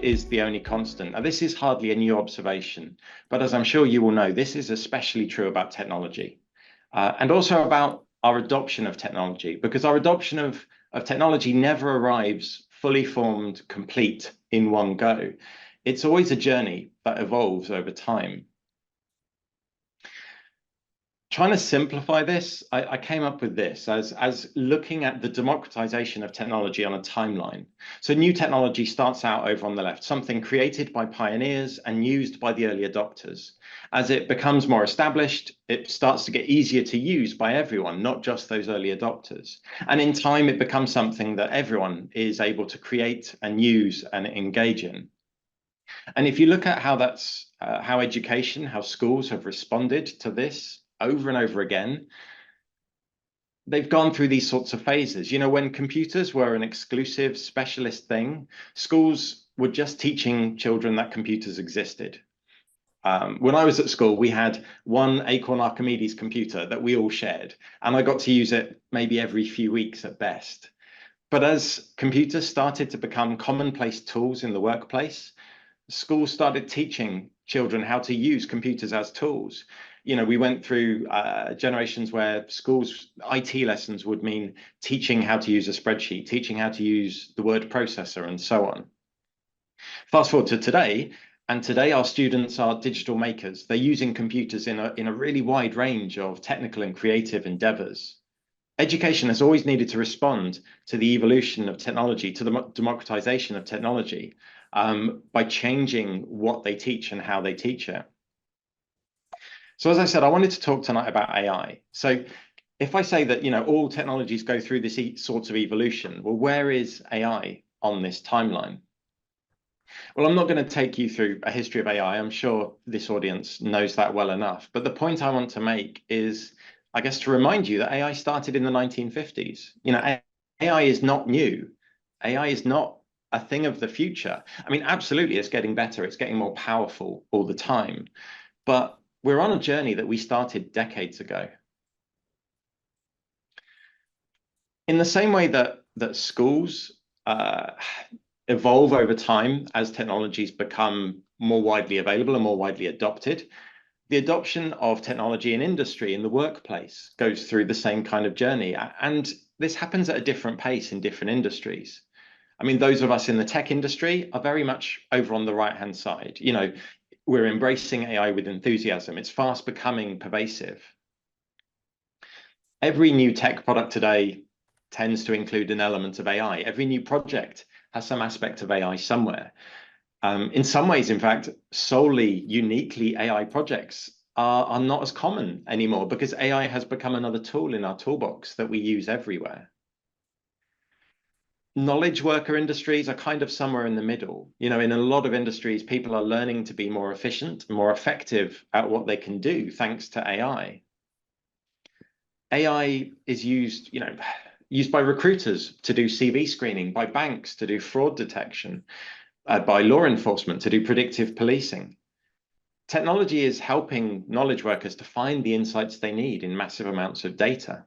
is the only constant. Now, this is hardly a new observation, but as I'm sure you will know, this is especially true about technology and also about our adoption of technology, because our adoption of technology never arrives fully formed, complete in one go. It's always a journey that evolves over time. Trying to simplify this, I came up with this as looking at the democratization of technology on a timeline. So new technology starts out over on the left, something created by pioneers and used by the early adopters. As it becomes more established, it starts to get easier to use by everyone, not just those early adopters. And in time, it becomes something that everyone is able to create and use and engage in. And if you look at how how education, how schools have responded to this, over and over again, they've gone through these sorts of phases. You know, when computers were an exclusive specialist thing, schools were just teaching children that computers existed. When I was at school, we had one Acorn Archimedes computer that we all shared, and I got to use it maybe every few weeks at best. But as computers started to become commonplace tools in the workplace, schools started teaching children how to use computers as tools. You know, we went through generations where schools' IT lessons would mean teaching how to use a spreadsheet, teaching how to use the word processor, and so on. Fast forward to today, and today our students are digital makers. They're using computers in a really wide range of technical and creative endeavors. Education has always needed to respond to the evolution of technology, to the democratization of technology, by changing what they teach and how they teach it. So as I said, I wanted to talk tonight about AI. So if I say that, you know, all technologies go through this sorts of evolution, well, where is AI on this timeline? Well, I'm not going to take you through a history of AI. I'm sure this audience knows that well enough. But the point I want to make is, I guess, to remind you that AI started in the 1950s. You know, AI is not new. AI is not a thing of the future. I mean, absolutely, it's getting better. It's getting more powerful all the time. But we're on a journey that we started decades ago. In the same way that schools evolve over time as technologies become more widely available and more widely adopted, the adoption of technology in industry, in the workplace, goes through the same kind of journey. And this happens at a different pace in different industries. I mean, those of us in the tech industry are very much over on the right-hand side. You know, we're embracing AI with enthusiasm. It's fast becoming pervasive. Every new tech product today tends to include an element of AI. Every new project has some aspect of AI somewhere. In some ways, in fact, solely, uniquely AI projects are not as common anymore because AI has become another tool in our toolbox that we use everywhere. Knowledge worker industries are kind of somewhere in the middle. You know, in a lot of industries, people are learning to be more efficient, more effective at what they can do thanks to AI. AI is used, you know, used by recruiters to do CV screening, by banks to do fraud detection, by law enforcement to do predictive policing. Technology is helping knowledge workers to find the insights they need in massive amounts of data.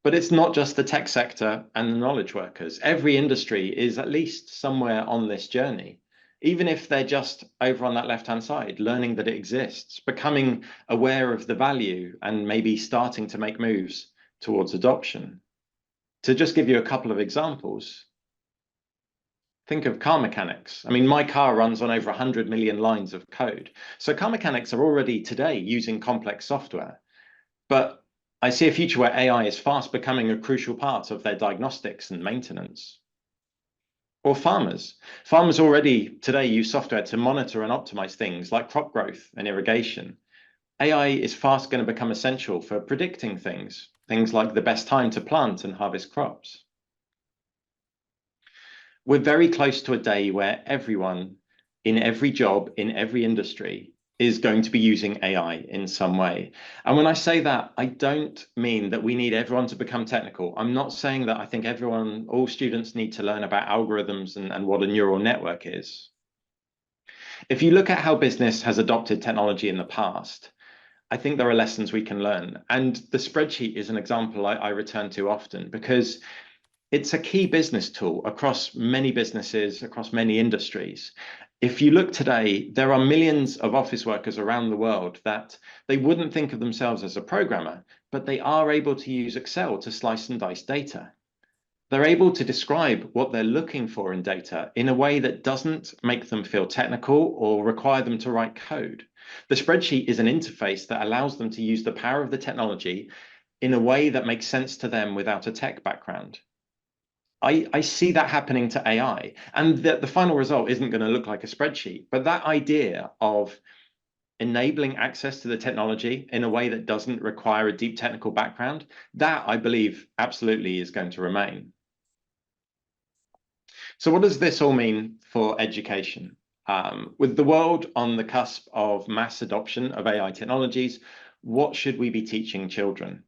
But it's not just the tech sector and the knowledge workers. Every industry is at least somewhere on this journey, even if they're just over on that left-hand side, learning that it exists, becoming aware of the value, and maybe starting to make moves towards adoption. To just give you a couple of examples, think of car mechanics. I mean, my car runs on over 100 million lines of code. So car mechanics are already today using complex software. But I see a future where AI is fast becoming a crucial part of their diagnostics and maintenance. Or farmers. Farmers already today use software to monitor and optimize things like crop growth and irrigation. AI is fast going to become essential for predicting things like the best time to plant and harvest crops. We're very close to a day where everyone in every job, in every industry, is going to be using AI in some way. And when I say that, I don't mean that we need everyone to become technical. I'm not saying that I think all students need to learn about algorithms and what a neural network is. If you look at how business has adopted technology in the past, I think there are lessons we can learn. And the spreadsheet is an example I return to often, because It's a key business tool across many businesses, across many industries. If you look today, there are millions of office workers around the world that they wouldn't think of themselves as a programmer, but they are able to use Excel to slice and dice data. They're able to describe what they're looking for in data in a way that doesn't make them feel technical or require them to write code. The spreadsheet is an interface that allows them to use the power of the technology in a way that makes sense to them without a tech background. I see that happening to AI, and the final result isn't going to look like a spreadsheet, but that idea of enabling access to the technology in a way that doesn't require a deep technical background, that I believe absolutely is going to remain. So what does this all mean for education? With the world on the cusp of mass adoption of AI technologies, what should we be teaching children?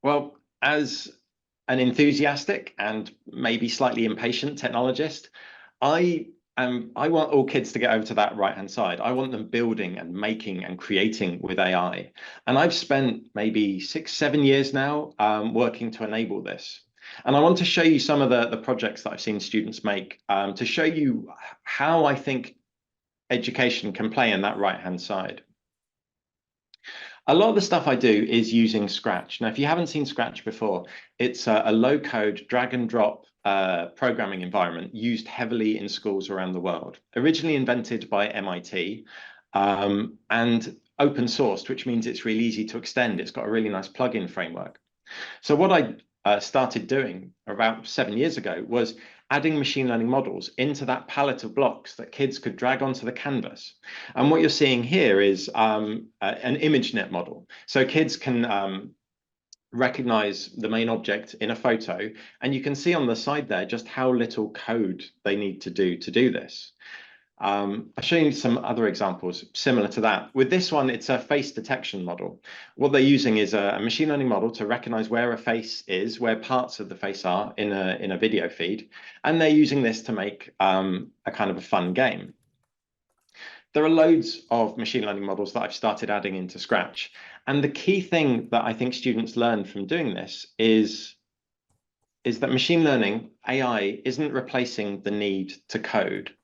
Well, as an enthusiastic and maybe slightly impatient technologist, I want all kids to get over to that right-hand side. I want them building and making and creating with AI. And I've spent maybe 6, 7 years now working to enable this. And I want to show you some of the projects that I've seen students make to show you how I think education can play in that right-hand side. A lot of the stuff I do is using Scratch. Now, if you haven't seen Scratch before, it's a low-code, drag and drop programming environment used heavily in schools around the world. Originally invented by MIT and open sourced, which means it's really easy to extend. It's got a really nice plugin framework. So what I started doing about 7 years ago was adding machine learning models into that palette of blocks that kids could drag onto the canvas. And what you're seeing here is an ImageNet model. So kids can recognize the main object in a photo, and you can see on the side there just how little code they need to do this. I'll show you some other examples similar to that. With this one, it's a face detection model. What they're using is a machine learning model to recognize where a face is, where parts of the face are in a video feed, and they're using this to make a kind of a fun game. There are loads of machine learning models that I've started adding into Scratch. And the key thing that I think students learn from doing this is that machine learning, AI, isn't replacing the need to code.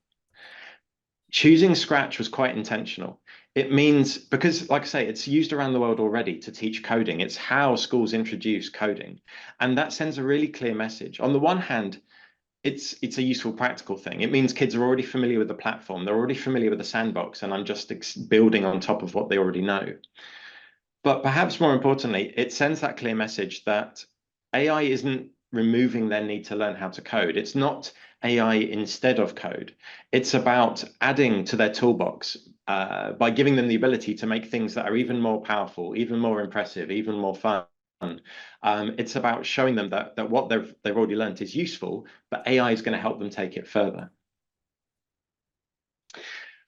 Choosing Scratch was quite intentional. It means, because like I say, it's used around the world already to teach coding. It's how schools introduce coding. And that sends a really clear message. On the one hand, it's a useful practical thing. It means kids are already familiar with the platform. They're already familiar with the sandbox, and I'm just building on top of what they already know. But perhaps more importantly, it sends that clear message that AI isn't removing their need to learn how to code. It's not AI instead of code. It's about adding to their toolbox by giving them the ability to make things that are even more powerful, even more impressive, even more fun. It's about showing them that what they've already learned is useful, but AI is going to help them take it further.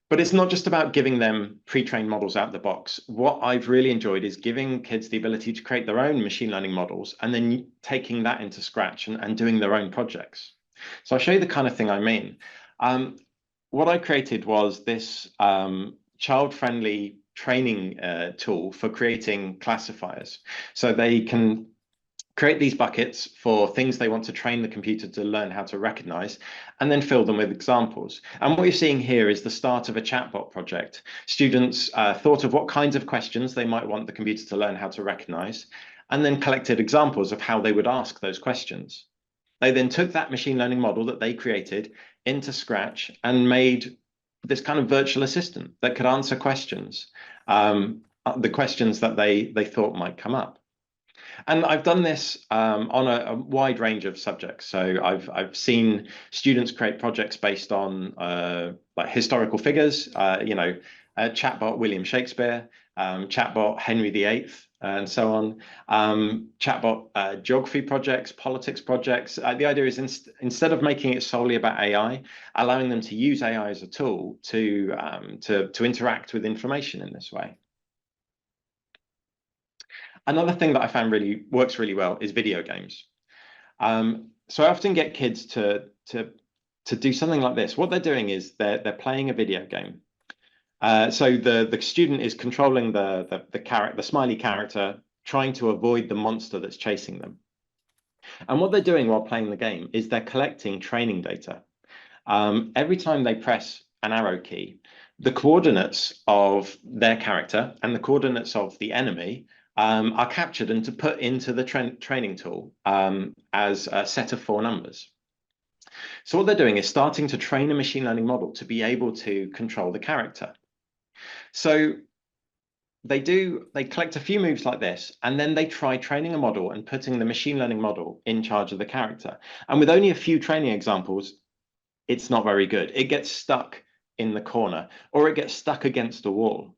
But it's not just about giving them pre-trained models out of the box. What I've really enjoyed is giving kids the ability to create their own machine learning models and then taking that into Scratch and doing their own projects. So I'll show you the kind of thing I mean. What I created was this child-friendly training tool for creating classifiers. So they can create these buckets for things they want to train the computer to learn how to recognize, and then fill them with examples. And what you're seeing here is the start of a chatbot project. Students thought of what kinds of questions they might want the computer to learn how to recognize, and then collected examples of how they would ask those questions. They then took that machine learning model that they created into Scratch and made this kind of virtual assistant that could answer questions, the questions that they thought might come up. And I've done this on a wide range of subjects. So I've seen students create projects based on like historical figures, chatbot William Shakespeare, chatbot Henry VIII, and so on. Chatbot geography projects, politics projects. The idea is instead of making it solely about AI, allowing them to use AI as a tool to interact with information in this way. Another thing that I found really works really well is video games. So I often get kids to do something like this. What they're doing is they're playing a video game. So the student is controlling the smiley character, trying to avoid the monster that's chasing them. And what they're doing while playing the game is they're collecting training data. Every time they press an arrow key, the coordinates of their character and the coordinates of the enemy are captured and to put into the training tool as a set of 4 numbers. So what they're doing is starting to train a machine learning model to be able to control the character. So they collect a few moves like this, and then they try training a model and putting the machine learning model in charge of the character. And with only a few training examples, it's not very good. It gets stuck in the corner, or it gets stuck against a wall.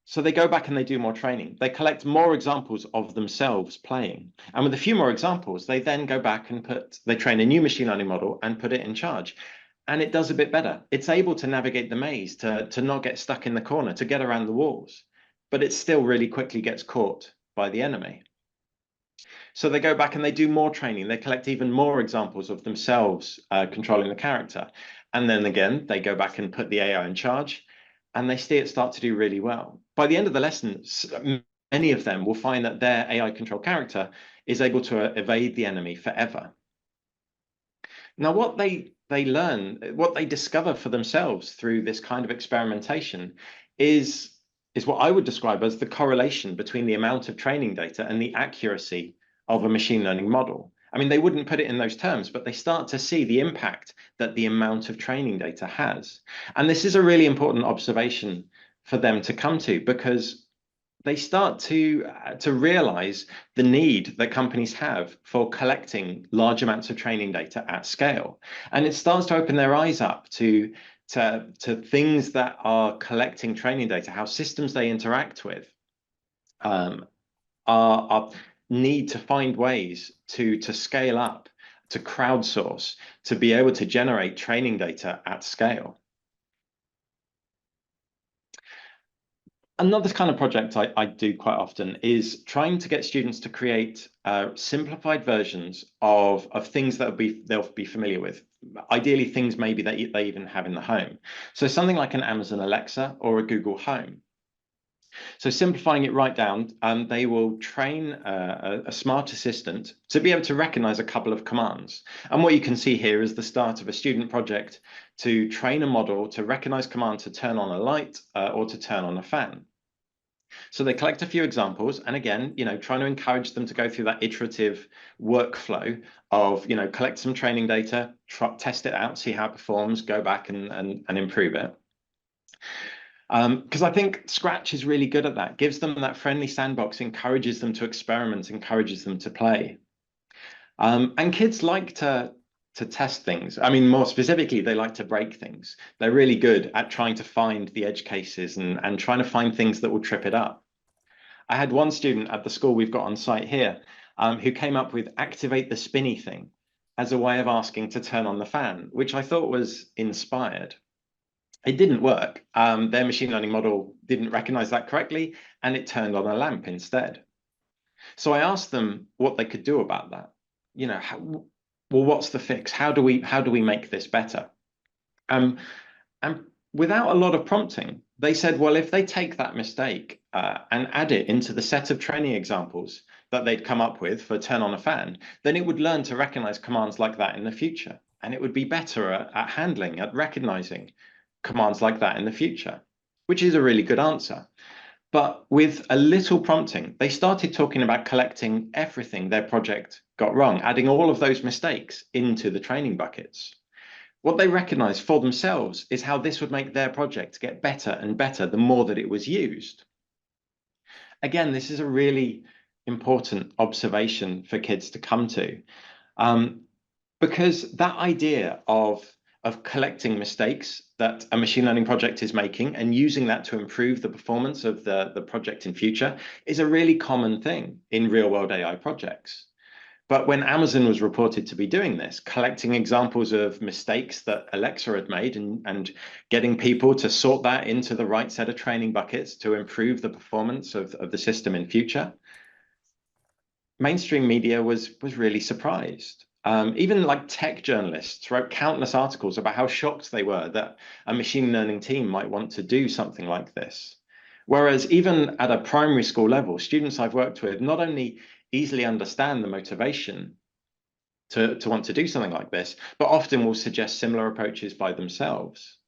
So they go back and they do more training. They collect more examples of themselves playing. And with a few more examples, they then go back and they train a new machine learning model and put it in charge. And it does a bit better. It's able to navigate the maze, to not get stuck in the corner, to get around the walls. But it still really quickly gets caught by the enemy. So they go back and they do more training. They collect even more examples of themselves controlling the character. And then again, they go back and put the AI in charge, and they see it start to do really well. By the end of the lesson, many of them will find that their AI controlled character is able to evade the enemy forever. Now, what they learn, what they discover for themselves through this kind of experimentation is what I would describe as the correlation between the amount of training data and the accuracy of a machine learning model. I mean, they wouldn't put it in those terms, but they start to see the impact that the amount of training data has. And this is a really important observation for them to come to, because they start to realize the need that companies have for collecting large amounts of training data at scale. And it starts to open their eyes up to things that are collecting training data, how systems they interact with are need to find ways to scale up, to crowdsource, to be able to generate training data at scale. Another kind of project I do quite often is trying to get students to create simplified versions of things that they'll be familiar with. Ideally, things maybe that they even have in the home. So something like an Amazon Alexa or a Google Home. So simplifying it right down, they will train a smart assistant to be able to recognize a couple of commands. And what you can see here is the start of a student project to train a model to recognize command to turn on a light or to turn on a fan. So they collect a few examples, and again, trying to encourage them to go through that iterative workflow of, collect some training data, test it out, see how it performs, go back and improve it. Because I think Scratch is really good at that, gives them that friendly sandbox, encourages them to experiment, encourages them to play. And kids like to test things. I mean, more specifically, they like to break things. They're really good at trying to find the edge cases and trying to find things that will trip it up. I had one student at the school we've got on site here who came up with activate the spinny thing as a way of asking to turn on the fan, which I thought was inspired. It didn't work. Their machine learning model didn't recognize that correctly, and it turned on a lamp instead. So I asked them what they could do about that. Well, what's the fix? How do we make this better? And without a lot of prompting, they said, well, if they take that mistake and add it into the set of training examples that they'd come up with for turn on a fan, then it would learn to recognize commands like that in the future. And it would be better at handling, at recognizing commands like that in the future, which is a really good answer. But with a little prompting, they started talking about collecting everything their project got wrong, adding all of those mistakes into the training buckets. What they recognized for themselves is how this would make their project get better and better the more that it was used. Again, this is a really important observation for kids to come to, because that idea of collecting mistakes that a machine learning project is making and using that to improve the performance of the project in future is a really common thing in real world AI projects. But when Amazon was reported to be doing this, collecting examples of mistakes that Alexa had made and getting people to sort that into the right set of training buckets to improve the performance of the system in future, mainstream media was really surprised. Even like tech journalists wrote countless articles about how shocked they were that a machine learning team might want to do something like this, Whereas even at a primary school level, students I've worked with not only easily understand the motivation to want to do something like this, but often will suggest similar approaches by themselves.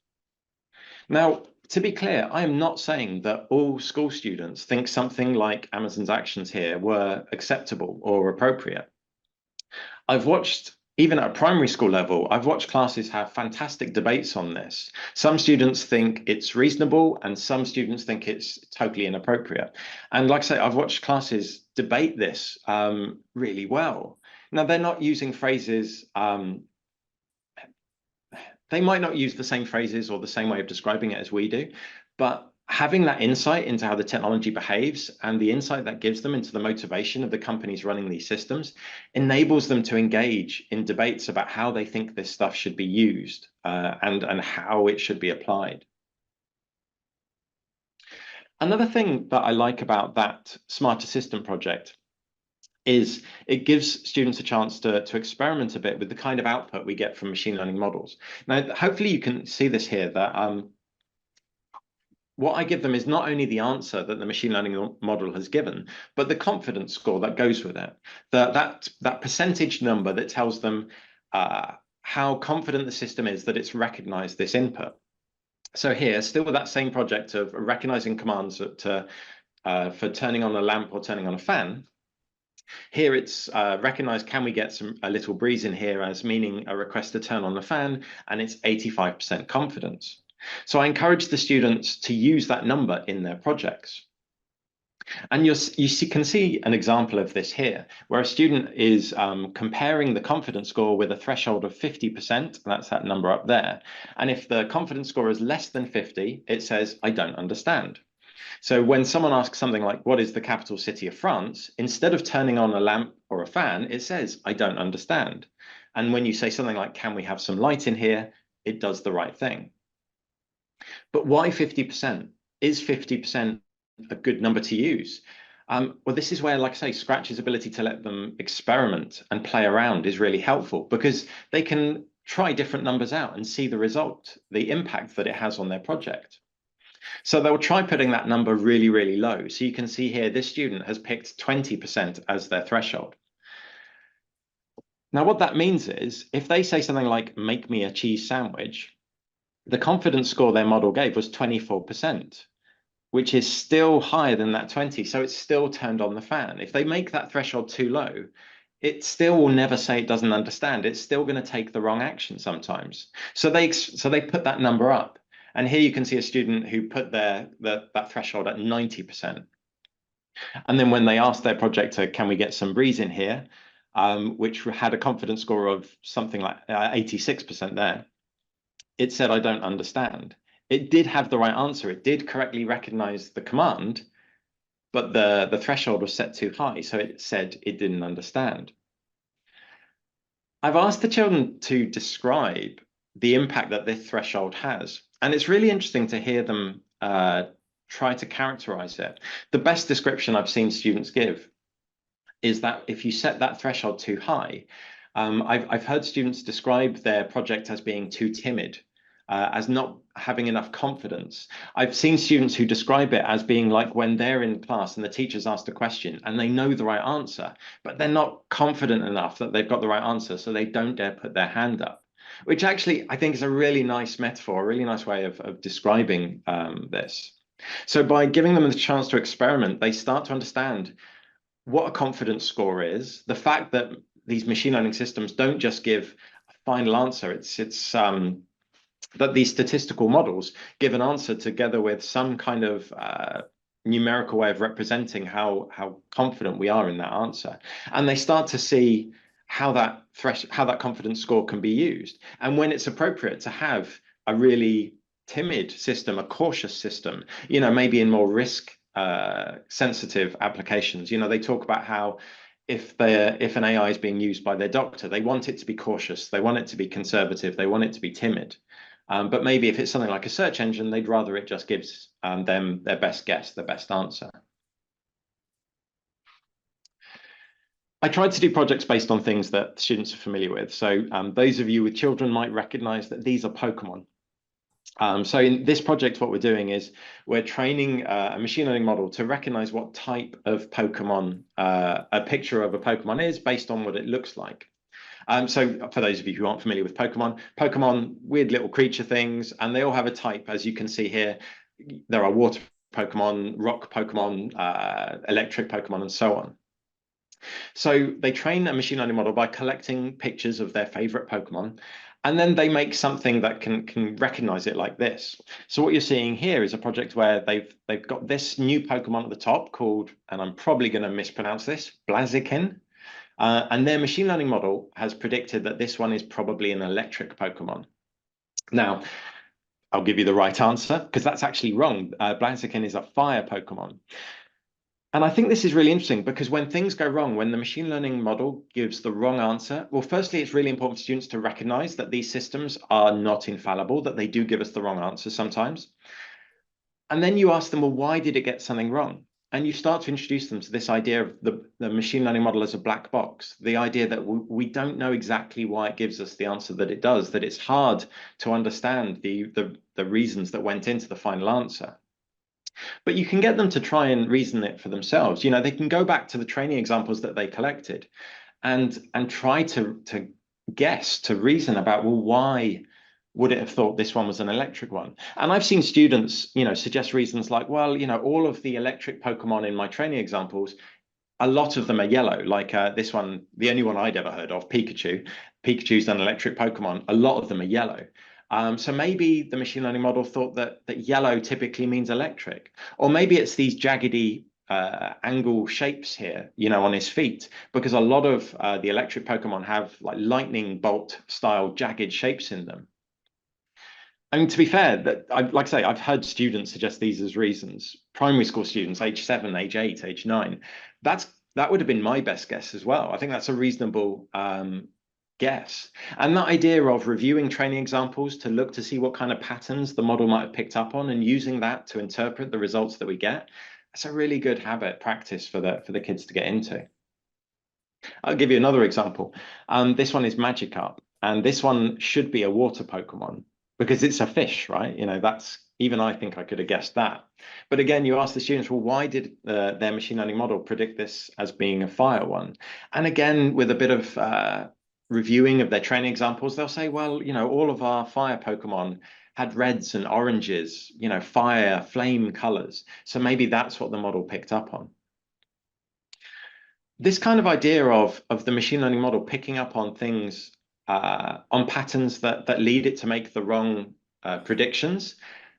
Now, to be clear, I am not saying that all school students think something like Amazon's actions here were acceptable or appropriate. I've watched, even at a primary school level, I've watched classes have fantastic debates on this. Some students think it's reasonable and some students think it's totally inappropriate. And like I say, I've watched classes debate this really well. Now, they're not using phrases, they might not use the same phrases or the same way of describing it as we do, but having that insight into how the technology behaves and the insight that gives them into the motivation of the companies running these systems enables them to engage in debates about how they think this stuff should be used and how it should be applied. Another thing that I like about that Smart Assistant project is it gives students a chance to experiment a bit with the kind of output we get from machine learning models. Now, hopefully you can see this here, that what I give them is not only the answer that the machine learning model has given, but the confidence score that goes with it. That percentage number that tells them how confident the system is that it's recognized this input. So here, still with that same project of recognizing commands for turning on a lamp or turning on a fan, here it's recognized, can we get a little breeze in here, as meaning a request to turn on the fan, and it's 85% confidence. So I encourage the students to use that number in their projects. And you can see an example of this here, where a student is comparing the confidence score with a threshold of 50%, that's that number up there. And if the confidence score is less than 50, it says, I don't understand. So when someone asks something like, what is the capital city of France? Instead of turning on a lamp or a fan, it says, I don't understand. And when you say something like, can we have some light in here? It does the right thing. But why 50%? Is 50% a good number to use? Well, this is where, like I say, Scratch's ability to let them experiment and play around is really helpful, because they can try different numbers out and see the result, the impact that it has on their project. So they'll try putting that number really, really low. So you can see here, this student has picked 20% as their threshold. Now, what that means is if they say something like, make me a cheese sandwich, the confidence score their model gave was 24%, which is still higher than that 20. So it's still turned on the fan. If they make that threshold too low, it still will never say it doesn't understand. It's still going to take the wrong action sometimes. So they put that number up. And here you can see a student who put that threshold at 90%. And then when they asked their projector, can we get some breeze in here, which had a confidence score of something like 86% there, it said, I don't understand. It did have the right answer. It did correctly recognize the command, but the threshold was set too high. So it said it didn't understand. I've asked the children to describe the impact that this threshold has. And it's really interesting to hear them try to characterize it. The best description I've seen students give is that if you set that threshold too high, I've heard students describe their project as being too timid, as not having enough confidence. I've seen students who describe it as being like when they're in class and the teacher's asked a question and they know the right answer, but they're not confident enough that they've got the right answer, so they don't dare put their hand up, which actually I think is a really nice metaphor, a really nice way of describing this. So by giving them the chance to experiment, they start to understand what a confidence score is, the fact that these machine learning systems don't just give a final answer, it's that these statistical models give an answer together with some kind of numerical way of representing how confident we are in that answer. And they start to see how that confidence score can be used. And when it's appropriate to have a really timid system, a cautious system, maybe in more risk sensitive applications. They talk about how if an AI is being used by their doctor, they want it to be cautious, they want it to be conservative, they want it to be timid. But maybe if it's something like a search engine, they'd rather it just gives them their best guess, their best answer. I tried to do projects based on things that students are familiar with. So those of you with children might recognize that these are Pokemon. So in this project, what we're doing is we're training a machine learning model to recognize what type of Pokemon a picture of a Pokemon is based on what it looks like. So for those of you who aren't familiar with Pokemon, weird little creature things, and they all have a type, as you can see here. There are water Pokemon, rock Pokemon, electric Pokemon, and so on. So they train a machine learning model by collecting pictures of their favorite Pokemon, and then they make something that can recognize it like this. So what you're seeing here is a project where they've got this new Pokemon at the top called, and I'm probably going to mispronounce this, Blaziken. And their machine learning model has predicted that this one is probably an electric Pokemon. Now, I'll give you the right answer because that's actually wrong. Blaziken is a fire Pokemon. And I think this is really interesting because when things go wrong, when the machine learning model gives the wrong answer, well, firstly, it's really important for students to recognize that these systems are not infallible, that they do give us the wrong answer sometimes. And then you ask them, well, why did it get something wrong? And you start to introduce them to this idea of the machine learning model as a black box, the idea that we don't know exactly why it gives us the answer that it does, that it's hard to understand the reasons that went into the final answer. But you can get them to try and reason it for themselves. They can go back to the training examples that they collected and try to guess, to reason about, well, why would it have thought this one was an electric one? And I've seen students, suggest reasons like, well, all of the electric Pokemon in my training examples, a lot of them are yellow, like this one, the only one I'd ever heard of, Pikachu. Pikachu's an electric Pokemon. A lot of them are yellow. So maybe the machine learning model thought that yellow typically means electric, or maybe it's these jaggedy angle shapes here, on his feet, because a lot of the electric Pokemon have like lightning bolt style jagged shapes in them. I mean, to be fair, like I say, I've heard students suggest these as reasons. Primary school students, age 7, age 8, age 9. That would have been my best guess as well. I think that's a reasonable guess. And that idea of reviewing training examples to look to see what kind of patterns the model might have picked up on and using that to interpret the results that we get, that's a really good habit practice for the kids to get into. I'll give you another example. This one is Magikarp, and this one should be a water Pokemon because it's a fish, right? That's even I think I could have guessed that. But again, you ask the students, well, why did their machine learning model predict this as being a fire one? And again, with a bit of reviewing of their training examples, they'll say, well, all of our fire Pokemon had reds and oranges, fire, flame colors. So maybe that's what the model picked up on. This kind of idea of the machine learning model picking up on things, on patterns that lead it to make the wrong predictions,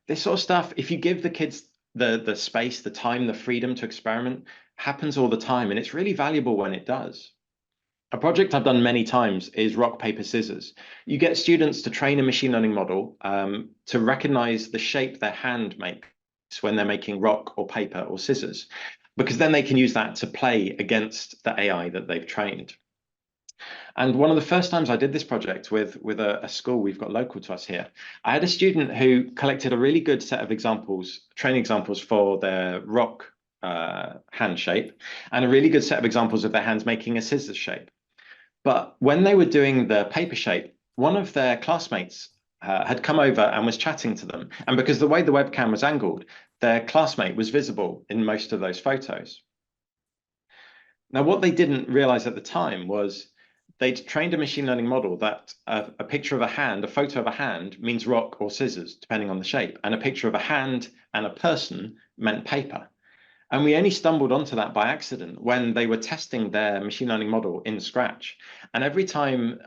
this sort of stuff, if you give the kids the space, the time, the freedom to experiment, happens all the time. And it's really valuable when it does. A project I've done many times is rock, paper, scissors. You get students to train a machine learning model to recognize the shape their hand makes when they're making rock or paper or scissors, because then they can use that to play against the AI that they've trained. And one of the first times I did this project with a school we've got local to us here, I had a student who collected a really good set of examples, training examples for their rock hand shape, and a really good set of examples of their hands making a scissors shape. But when they were doing the paper shape, one of their classmates had come over and was chatting to them. And because the way the webcam was angled, their classmate was visible in most of those photos. Now, what they didn't realize at the time was they'd trained a machine learning model that a picture of a hand, a photo of a hand, means rock or scissors, depending on the shape. And a picture of a hand and a person meant paper. And we only stumbled onto that by accident when they were testing their machine learning model in Scratch. And every time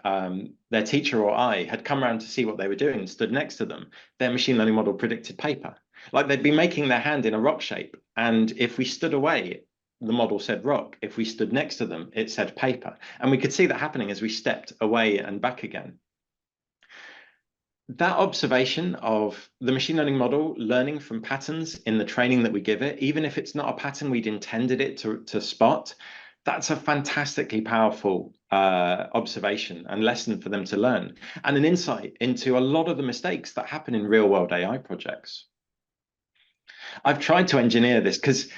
their teacher or I had come around to see what they were doing and stood next to them, their machine learning model predicted paper. Like they'd be making their hand in a rock shape. And if we stood away, the model said rock. If we stood next to them, it said paper. And we could see that happening as we stepped away and back again. That observation of the machine learning model learning from patterns in the training that we give it, even if it's not a pattern we'd intended it to spot, that's a fantastically powerful observation and lesson for them to learn, and an insight into a lot of the mistakes that happen in real world AI projects. I've tried to engineer this because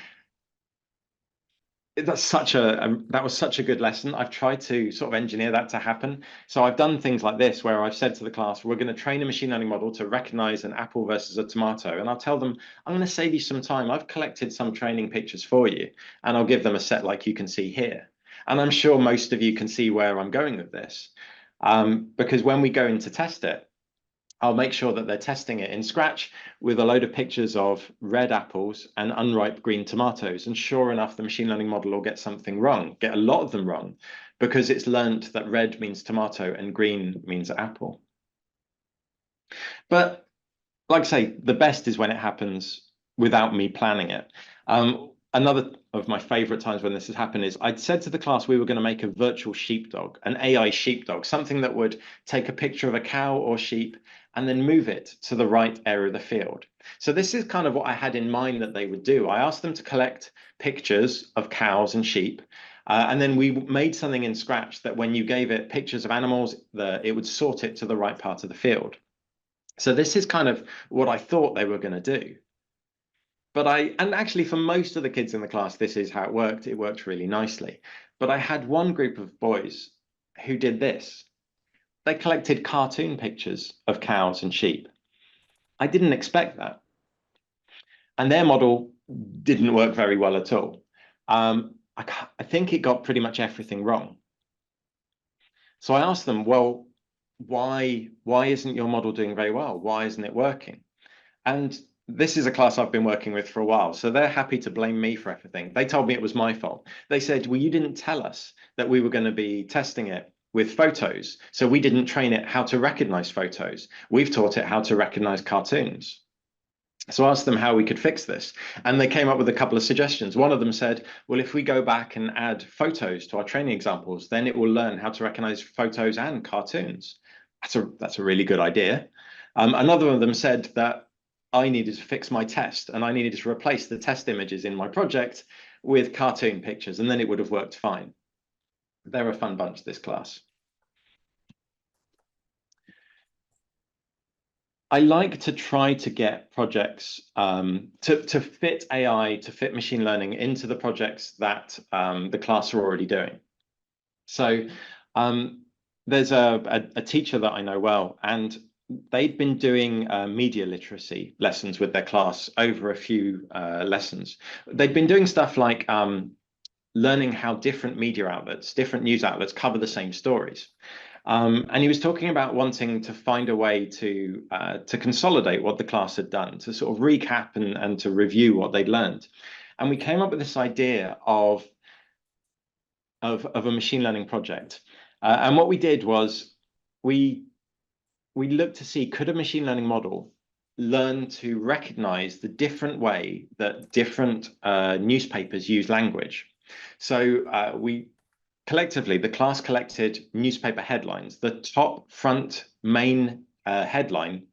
that was such a good lesson. I've tried to sort of engineer that to happen. So I've done things like this where I've said to the class, we're going to train a machine learning model to recognize an apple versus a tomato. And I'll tell them, I'm going to save you some time. I've collected some training pictures for you, and I'll give them a set like you can see here. And I'm sure most of you can see where I'm going with this. Because when we go in to test it, I'll make sure that they're testing it in Scratch with a load of pictures of red apples and unripe green tomatoes. And sure enough, the machine learning model will get something wrong, get a lot of them wrong, because it's learned that red means tomato and green means apple. But like I say, the best is when it happens without me planning it. Another of my favorite times when this has happened is I'd said to the class we were going to make a virtual sheepdog, an AI sheepdog, something that would take a picture of a cow or sheep and then move it to the right area of the field. So this is kind of what I had in mind that they would do. I asked them to collect pictures of cows and sheep, and then we made something in Scratch that when you gave it pictures of animals, it would sort it to the right part of the field. So this is kind of what I thought they were going to do. And actually for most of the kids in the class, this is how it worked. It worked really nicely. But I had one group of boys who did this. They collected cartoon pictures of cows and sheep. I didn't expect that. And their model didn't work very well at all. I think it got pretty much everything wrong. So I asked them, well, why isn't your model doing very well? Why isn't it working? And this is a class I've been working with for a while, so they're happy to blame me for everything. They told me it was my fault. They said, well, you didn't tell us that we were going to be testing it with photos, so we didn't train it how to recognize photos. We've taught it how to recognize cartoons. So I asked them how we could fix this, and they came up with a couple of suggestions. One of them said, well, if we go back and add photos to our training examples, then it will learn how to recognize photos and cartoons. That's a really good idea. Another of them said that I needed to fix my test and I needed to replace the test images in my project with cartoon pictures, and then it would have worked fine. They're a fun bunch, this class. I like to try to get projects to fit AI, to fit machine learning into the projects that the class are already doing. So there's a teacher that I know well, and they'd been doing media literacy lessons with their class over a few lessons. They'd been doing stuff like learning how different media outlets, different news outlets cover the same stories. And he was talking about wanting to find a way to consolidate what the class had done, to sort of recap and to review what they'd learned. And we came up with this idea of a machine learning project. And what we did was we looked to see, could a machine learning model learn to recognize the different way that different newspapers use language. So we collectively, the class collected newspaper headlines, the top front main headline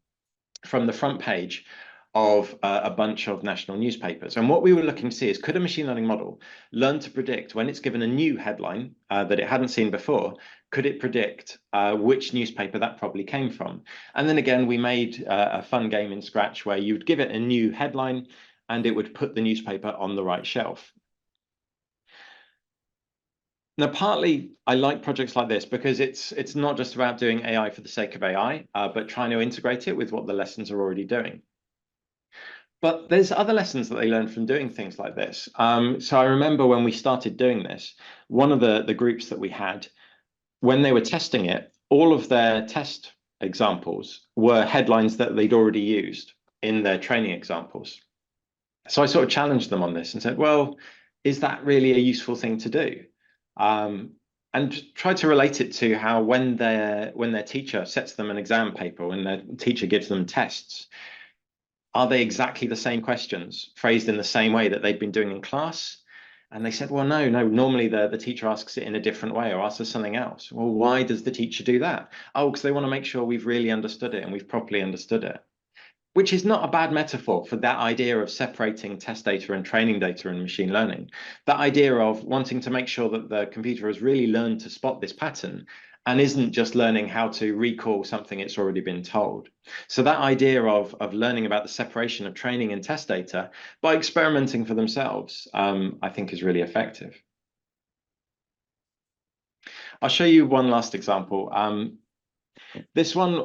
from the front page of a bunch of national newspapers. And what we were looking to see is, could a machine learning model learn to predict when it's given a new headline that it hadn't seen before, could it predict which newspaper that probably came from? And then again, we made a fun game in Scratch where you'd give it a new headline and it would put the newspaper on the right shelf. Now, partly I like projects like this because it's not just about doing AI for the sake of AI, but trying to integrate it with what the lessons are already doing. But there's other lessons that they learn from doing things like this. So I remember when we started doing this, one of the groups that we had, when they were testing it, all of their test examples were headlines that they'd already used in their training examples. So I sort of challenged them on this and said, well, is that really a useful thing to do? And tried to relate it to how when their teacher sets them an exam paper, when their teacher gives them tests, are they exactly the same questions phrased in the same way that they'd been doing in class? And they said, well, no, normally the teacher asks it in a different way or asks us something else. Well, why does the teacher do that? Oh, because they want to make sure we've really understood it and we've properly understood it. Which is not a bad metaphor for that idea of separating test data and training data in machine learning. That idea of wanting to make sure that the computer has really learned to spot this pattern and isn't just learning how to recall something it's already been told. So that idea of learning about the separation of training and test data by experimenting for themselves, I think is really effective. I'll show you one last example. This one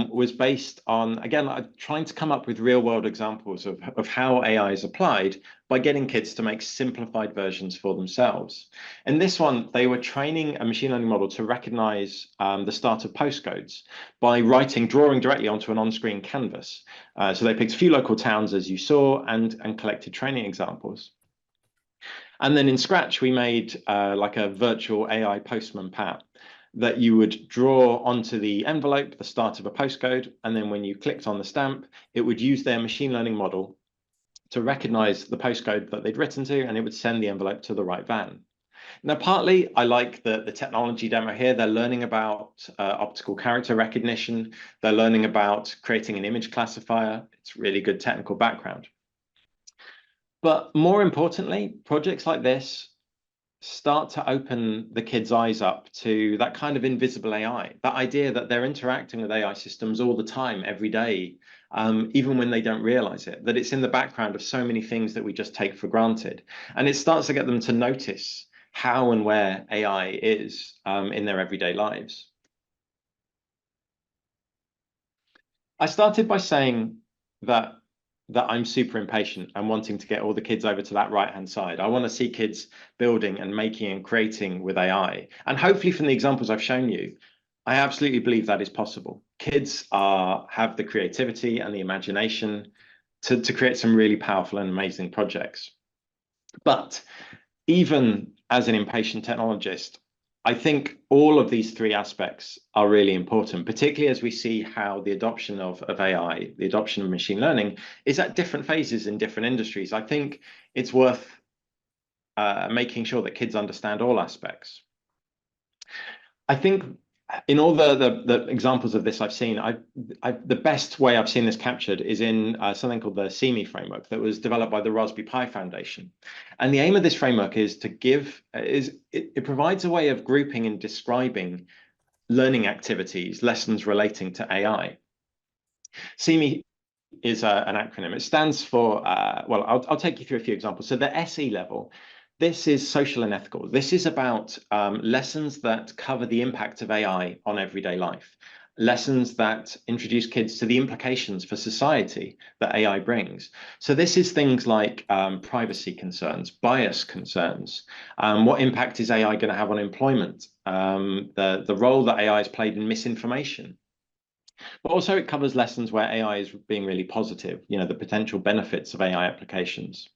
was based on, again, trying to come up with real world examples of how AI is applied by getting kids to make simplified versions for themselves. In this one, they were training a machine learning model to recognize the start of postcodes by drawing directly onto an on-screen canvas. So they picked a few local towns, as you saw, and collected training examples. And then in Scratch, we made like a virtual AI postman Pat that you would draw onto the envelope the start of a postcode. And then when you clicked on the stamp, it would use their machine learning model to recognize the postcode that they'd written to, and it would send the envelope to the right van. Now, partly, I like the technology demo here. They're learning about optical character recognition. They're learning about creating an image classifier. It's really good technical background. But more importantly, projects like this start to open the kids' eyes up to that kind of invisible AI, that idea that they're interacting with AI systems all the time, every day, even when they don't realize it, that it's in the background of so many things that we just take for granted. And it starts to get them to notice how and where AI is in their everyday lives. I started by saying that I'm super impatient and wanting to get all the kids over to that right-hand side. I want to see kids building and making and creating with AI. And hopefully from the examples I've shown you, I absolutely believe that is possible. Kids have the creativity and the imagination to create some really powerful and amazing projects. But even as an impatient technologist, I think all of these three aspects are really important, particularly as we see how the adoption of AI, the adoption of machine learning, is at different phases in different industries. I think it's worth making sure that kids understand all aspects. I think in all the examples of this I've seen, the best way I've seen this captured is in something called the CME framework that was developed by the Raspberry Pi Foundation. And the aim of this framework is to it provides a way of grouping and describing learning activities, lessons relating to AI. CME is an acronym. It stands for, well, I'll take you through a few examples. So the SE level, this is social and ethical. This is about lessons that cover the impact of AI on everyday life, lessons that introduce kids to the implications for society that AI brings. So this is things like privacy concerns, bias concerns, what impact is AI going to have on employment, the role that AI has played in misinformation. But also it covers lessons where AI is being really positive, the potential benefits of AI applications.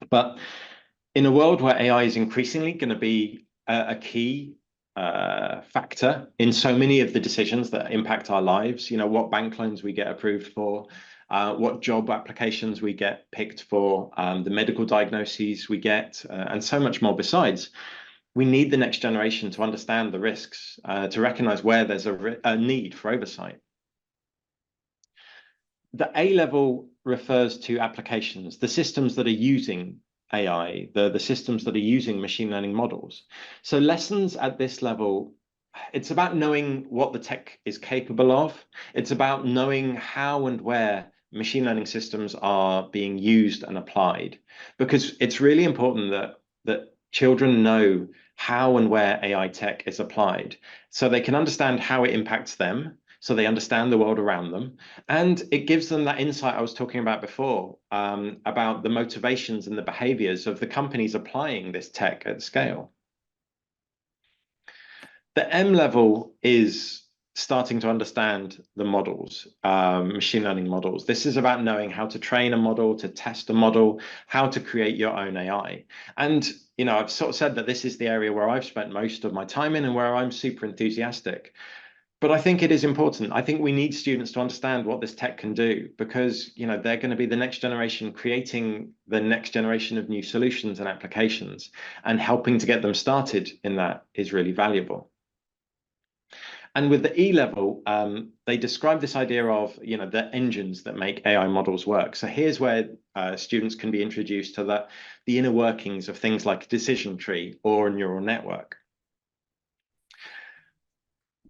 But in a world where AI is increasingly going to be a key factor in so many of the decisions that impact our lives, what bank loans we get approved for, what job applications we get picked for, the medical diagnoses we get, and so much more besides. We need the next generation to understand the risks, to recognize where there's a need for oversight. The A level refers to applications, the systems that are using AI, the systems that are using machine learning models. So lessons at this level, it's about knowing what the tech is capable of. It's about knowing how and where machine learning systems are being used and applied, because it's really important that children know how and where AI tech is applied so they can understand how it impacts them, so they understand the world around them. And it gives them that insight I was talking about before, about the motivations and the behaviors of the companies applying this tech at scale. The M level is starting to understand the models, machine learning models. This is about knowing how to train a model, to test a model, how to create your own AI. And, I've sort of said that this is the area where I've spent most of my time in and where I'm super enthusiastic. But I think it is important. I think we need students to understand what this tech can do, because they're going to be the next generation creating the next generation of new solutions and applications, and helping to get them started in that is really valuable. And with the E level, they describe this idea of the engines that make AI models work. So here's where students can be introduced to the inner workings of things like a decision tree or a neural network.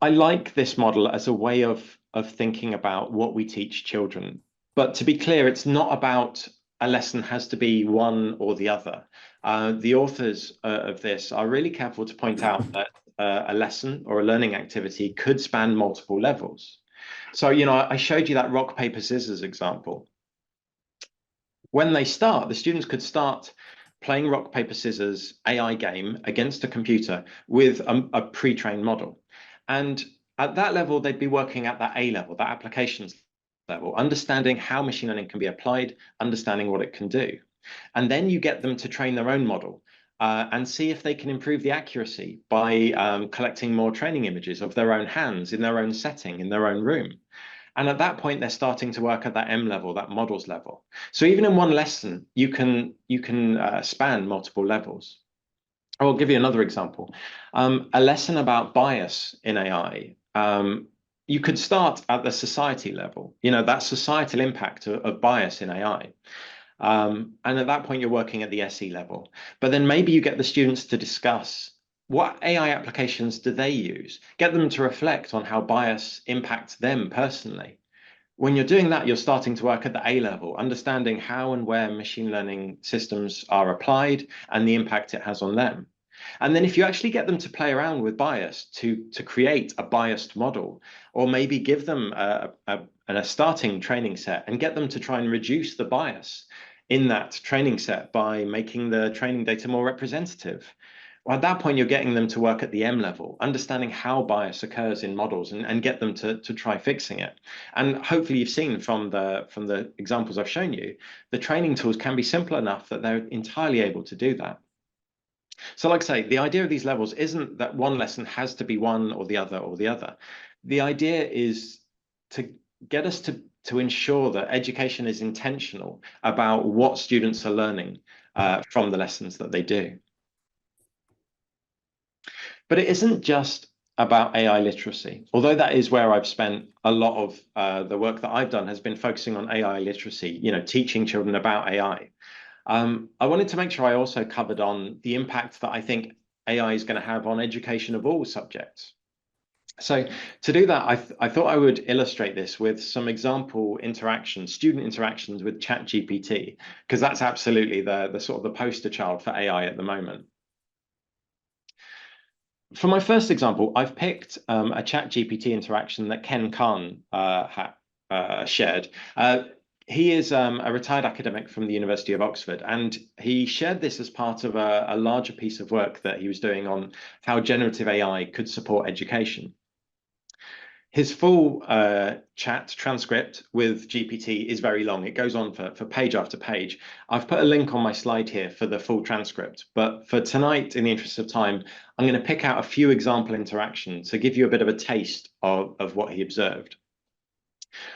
I like this model as a way of thinking about what we teach children. But to be clear, it's not about a lesson has to be one or the other. The authors of this are really careful to point out that a lesson or a learning activity could span multiple levels. So, I showed you that rock, paper, scissors example. When they start, the students could start playing rock, paper, scissors AI game against a computer with a pre-trained model. And at that level, they'd be working at that A level, that applications level, understanding how machine learning can be applied, understanding what it can do. And then you get them to train their own model and see if they can improve the accuracy by collecting more training images of their own hands in their own setting, in their own room. And at that point, they're starting to work at that M level, that models level. So even in one lesson, you can span multiple levels. I'll give you another example. A lesson about bias in AI. You could start at the society level, that societal impact of bias in AI. And at that point, you're working at the SE level. But then maybe you get the students to discuss what AI applications do they use? Get them to reflect on how bias impacts them personally. When you're doing that, you're starting to work at the A level, understanding how and where machine learning systems are applied and the impact it has on them. And then if you actually get them to play around with bias to create a biased model, or maybe give them a starting training set and get them to try and reduce the bias in that training set by making the training data more representative. Well, at that point, you're getting them to work at the M level, understanding how bias occurs in models and get them to try fixing it. And hopefully you've seen from the examples I've shown you, the training tools can be simple enough that they're entirely able to do that. So like I say, the idea of these levels isn't that one lesson has to be one or the other or the other. The idea is to get us to ensure that education is intentional about what students are learning from the lessons that they do. But it isn't just about AI literacy, although that is where I've spent a lot of the work that I've done has been focusing on AI literacy, teaching children about AI. I wanted to make sure I also covered on the impact that I think AI is going to have on education of all subjects. So to do that, I thought I would illustrate this with some example interactions, student interactions with ChatGPT, because that's absolutely the sort of the poster child for AI at the moment. For my first example, I've picked a ChatGPT interaction that Ken Khan shared. He is a retired academic from the University of Oxford, and he shared this as part of a larger piece of work that he was doing on how generative AI could support education. His full chat transcript with GPT is very long. It goes on for page after page. I've put a link on my slide here for the full transcript, but for tonight, in the interest of time, I'm going to pick out a few example interactions to give you a bit of a taste of what he observed.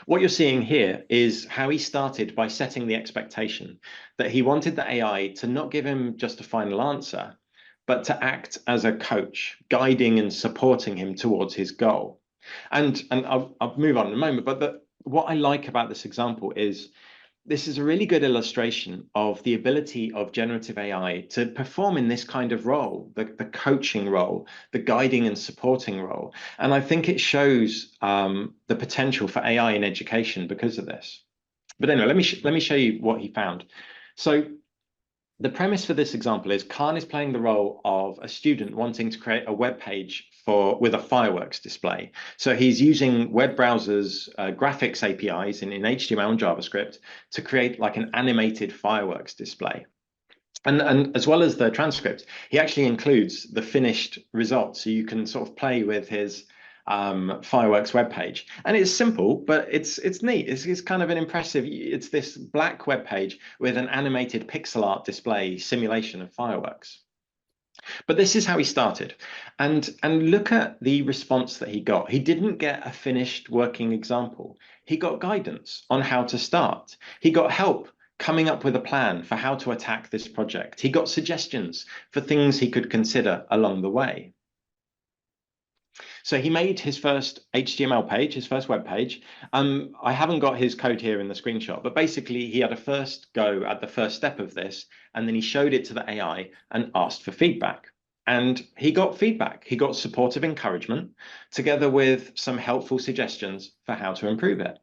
What you're seeing here is how he started by setting the expectation that he wanted the AI to not give him just a final answer, but to act as a coach, guiding and supporting him towards his goal. And I'll move on in a moment, but what I like about this example is this is a really good illustration of the ability of generative AI to perform in this kind of role, the coaching role, the guiding and supporting role. And I think it shows the potential for AI in education because of this. But anyway, let me show you what he found. So the premise for this example is Khan is playing the role of a student wanting to create a web page with a fireworks display. So he's using web browsers, graphics APIs in HTML and JavaScript to create like an animated fireworks display. And as well as the transcript, he actually includes the finished results. So you can sort of play with his fireworks web page, and it's simple, but it's neat. It's kind of an impressive. It's this black web page with an animated pixel art display simulation of fireworks. But this is how he started, and look at the response that he got. He didn't get a finished working example. He got guidance on how to start. He got help coming up with a plan for how to attack this project. He got suggestions for things he could consider along the way. So he made his first HTML page, his first web page. I haven't got his code here in the screenshot, but basically he had a first go at the first step of this, and then he showed it to the AI and asked for feedback. And he got feedback. He got supportive encouragement together with some helpful suggestions for how to improve it.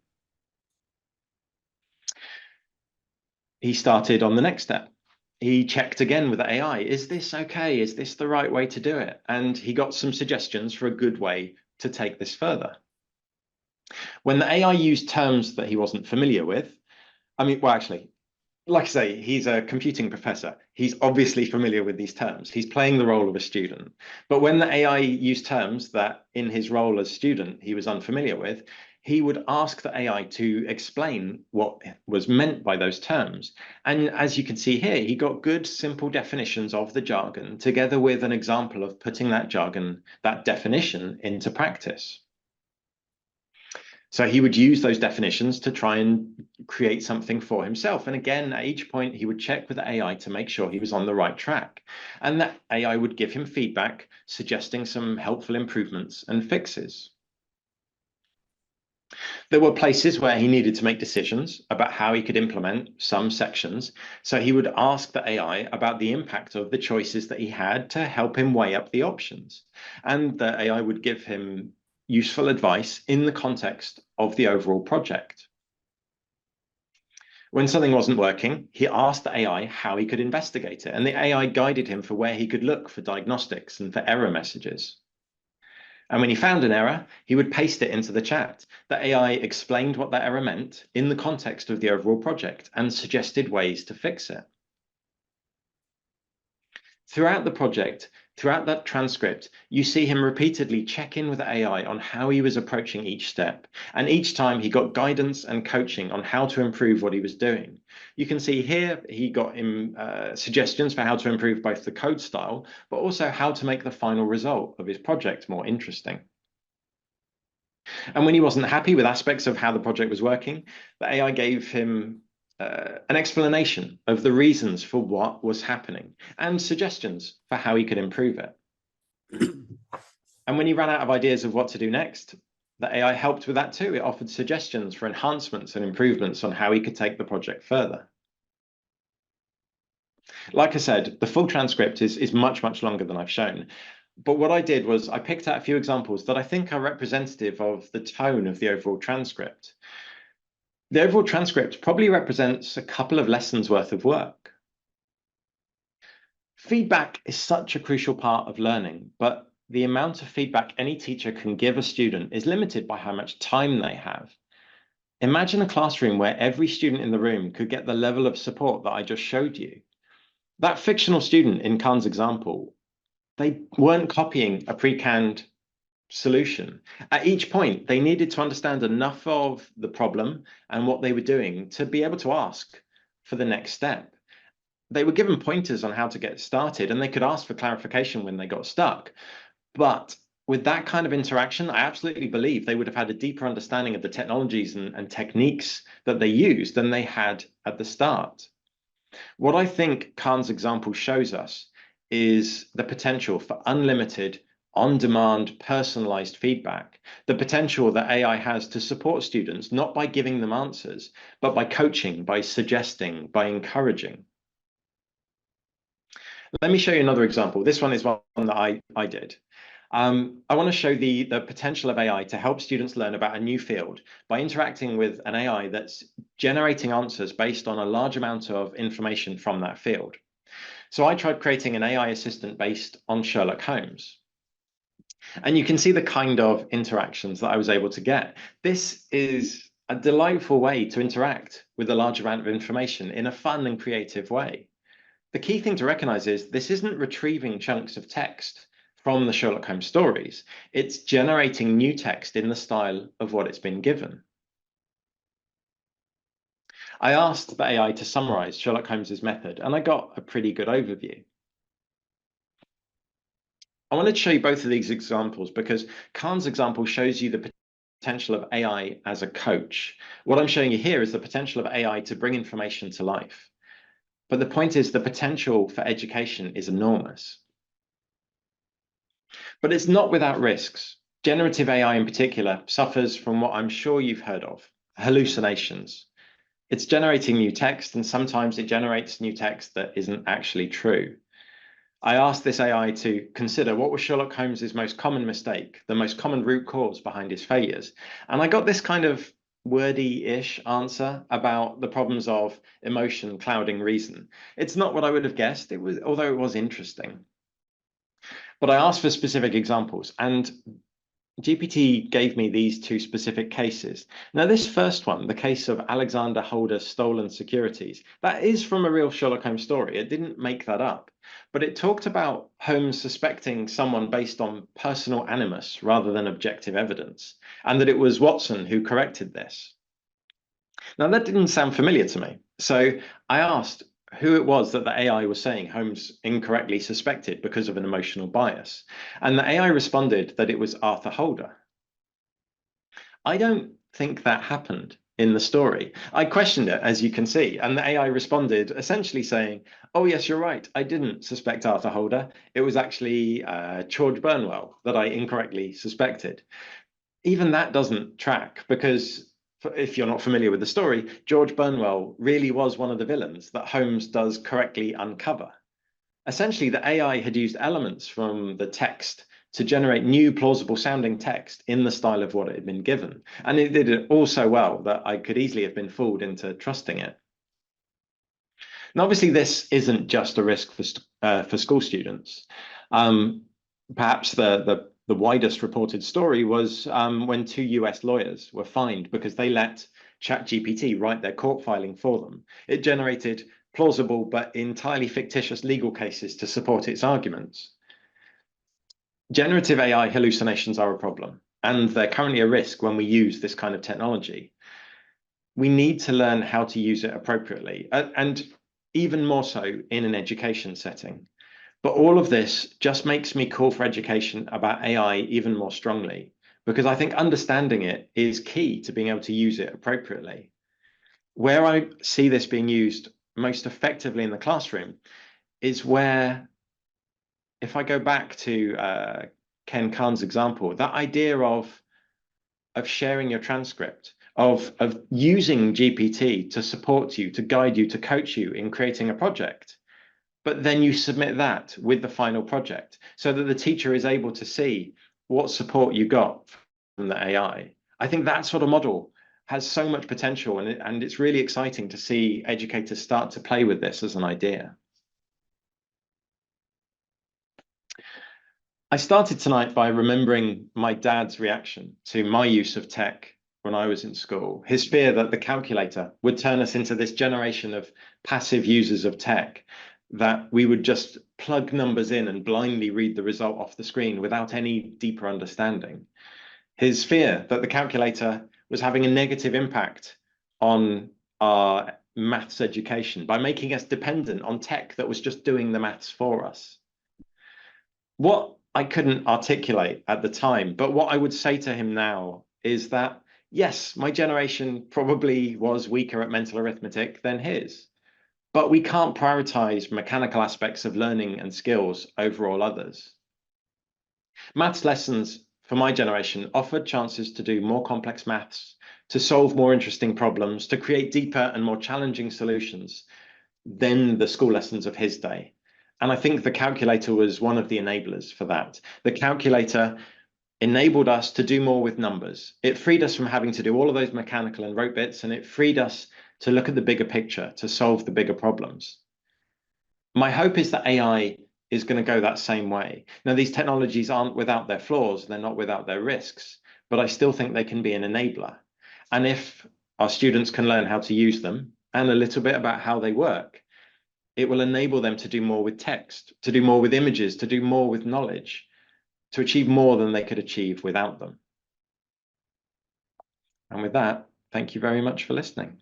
He started on the next step. He checked again with the AI, is this okay? Is this the right way to do it? And he got some suggestions for a good way to take this further. When the AI used terms that he wasn't familiar with, I mean, well, actually, like I say, he's a computing professor. He's obviously familiar with these terms. He's playing the role of a student. But when the AI used terms that in his role as student he was unfamiliar with, he would ask the AI to explain what was meant by those terms. And as you can see here, he got good, simple definitions of the jargon, together with an example of putting that jargon, that definition, into practice. So he would use those definitions to try and create something for himself. And again, at each point, he would check with the AI to make sure he was on the right track. And that AI would give him feedback, suggesting some helpful improvements and fixes. There were places where he needed to make decisions about how he could implement some sections. So he would ask the AI about the impact of the choices that he had to help him weigh up the options. And the AI would give him useful advice in the context of the overall project. When something wasn't working, he asked the AI how he could investigate it, and the AI guided him for where he could look for diagnostics and for error messages. And when he found an error, he would paste it into the chat. The AI explained what that error meant in the context of the overall project and suggested ways to fix it. Throughout the project, throughout that transcript, you see him repeatedly check in with AI on how he was approaching each step. And each time he got guidance and coaching on how to improve what he was doing. You can see here, he got him suggestions for how to improve both the code style, but also how to make the final result of his project more interesting. And when he wasn't happy with aspects of how the project was working, the AI gave him an explanation of the reasons for what was happening and suggestions for how he could improve it. And when he ran out of ideas of what to do next, the AI helped with that too. It offered suggestions for enhancements and improvements on how he could take the project further. Like I said, the full transcript is much, much longer than I've shown. But what I did was I picked out a few examples that I think are representative of the tone of the overall transcript. The overall transcript probably represents a couple of lessons worth of work. Feedback is such a crucial part of learning, but the amount of feedback any teacher can give a student is limited by how much time they have. Imagine a classroom where every student in the room could get the level of support that I just showed you. That fictional student in Khan's example, they weren't copying a pre-canned solution. At each point, they needed to understand enough of the problem and what they were doing to be able to ask for the next step. They were given pointers on how to get started, and they could ask for clarification when they got stuck. But with that kind of interaction, I absolutely believe they would have had a deeper understanding of the technologies and techniques that they used than they had at the start. What I think Khan's example shows us is the potential for unlimited, on-demand, personalized feedback, the potential that AI has to support students, not by giving them answers, but by coaching, by suggesting, by encouraging. Let me show you another example. This one is one that I did. I want to show the potential of AI to help students learn about a new field by interacting with an AI that's generating answers based on a large amount of information from that field. So I tried creating an AI assistant based on Sherlock Holmes. And you can see the kind of interactions that I was able to get. This is a delightful way to interact with a large amount of information in a fun and creative way. The key thing to recognize is this isn't retrieving chunks of text from the Sherlock Holmes stories. It's generating new text in the style of what it's been given. I asked the AI to summarize Sherlock Holmes's method, and I got a pretty good overview. I wanted to show you both of these examples because Khan's example shows you the potential of AI as a coach. What I'm showing you here is the potential of AI to bring information to life. But the point is the potential for education is enormous. But it's not without risks. Generative AI in particular suffers from what I'm sure you've heard of, hallucinations. It's generating new text, and sometimes it generates new text that isn't actually true. I asked this AI to consider what was Sherlock Holmes's most common mistake, the most common root cause behind his failures. And I got this kind of wordy-ish answer about the problems of emotion clouding reason. It's not what I would have guessed. It was, although it was interesting. But I asked for specific examples, and GPT gave me these two specific cases. Now, this first one, the case of Alexander Holder's stolen securities, that is from a real Sherlock Holmes story. It didn't make that up, but it talked about Holmes suspecting someone based on personal animus rather than objective evidence, and that it was Watson who corrected this. Now, that didn't sound familiar to me. So I asked who it was that the AI was saying Holmes incorrectly suspected because of an emotional bias. And the AI responded that it was Arthur Holder. I don't think that happened in the story. I questioned it, as you can see, and the AI responded essentially saying, oh, yes, you're right. I didn't suspect Arthur Holder. It was actually George Burnwell that I incorrectly suspected. Even that doesn't track because if you're not familiar with the story, George Burnwell really was one of the villains that Holmes does correctly uncover. Essentially, the AI had used elements from the text to generate new plausible sounding text in the style of what it had been given. And it did it all so well that I could easily have been fooled into trusting it. And obviously, this isn't just a risk for school students. Perhaps the widest reported story was when two US lawyers were fined because they let ChatGPT write their court filing for them. It generated plausible but entirely fictitious legal cases to support its arguments. Generative AI hallucinations are a problem, and they're currently a risk when we use this kind of technology. We need to learn how to use it appropriately, and even more so in an education setting. But all of this just makes me call for education about AI even more strongly, because I think understanding it is key to being able to use it appropriately. Where I see this being used most effectively in the classroom is where, if I go back to Ken Kahn's example, that idea of sharing your transcript, of using GPT to support you, to guide you, to coach you in creating a project. But then you submit that with the final project so that the teacher is able to see what support you got from the AI. I think that sort of model has so much potential, and it's really exciting to see educators start to play with this as an idea. I started tonight by remembering my dad's reaction to my use of tech when I was in school, his fear that the calculator would turn us into this generation of passive users of tech, that we would just plug numbers in and blindly read the result off the screen without any deeper understanding. His fear that the calculator was having a negative impact on our maths education by making us dependent on tech that was just doing the maths for us. What I couldn't articulate at the time, but what I would say to him now is that, yes, my generation probably was weaker at mental arithmetic than his, but we can't prioritize mechanical aspects of learning and skills over all others. Maths lessons for my generation offered chances to do more complex maths, to solve more interesting problems, to create deeper and more challenging solutions than the school lessons of his day. And I think the calculator was one of the enablers for that. The calculator enabled us to do more with numbers. It freed us from having to do all of those mechanical and rote bits, and it freed us to look at the bigger picture, to solve the bigger problems. My hope is that AI is going to go that same way. Now, these technologies aren't without their flaws, they're not without their risks, but I still think they can be an enabler. And if our students can learn how to use them and a little bit about how they work, it will enable them to do more with text, to do more with images, to do more with knowledge, to achieve more than they could achieve without them. And with that, thank you very much for listening.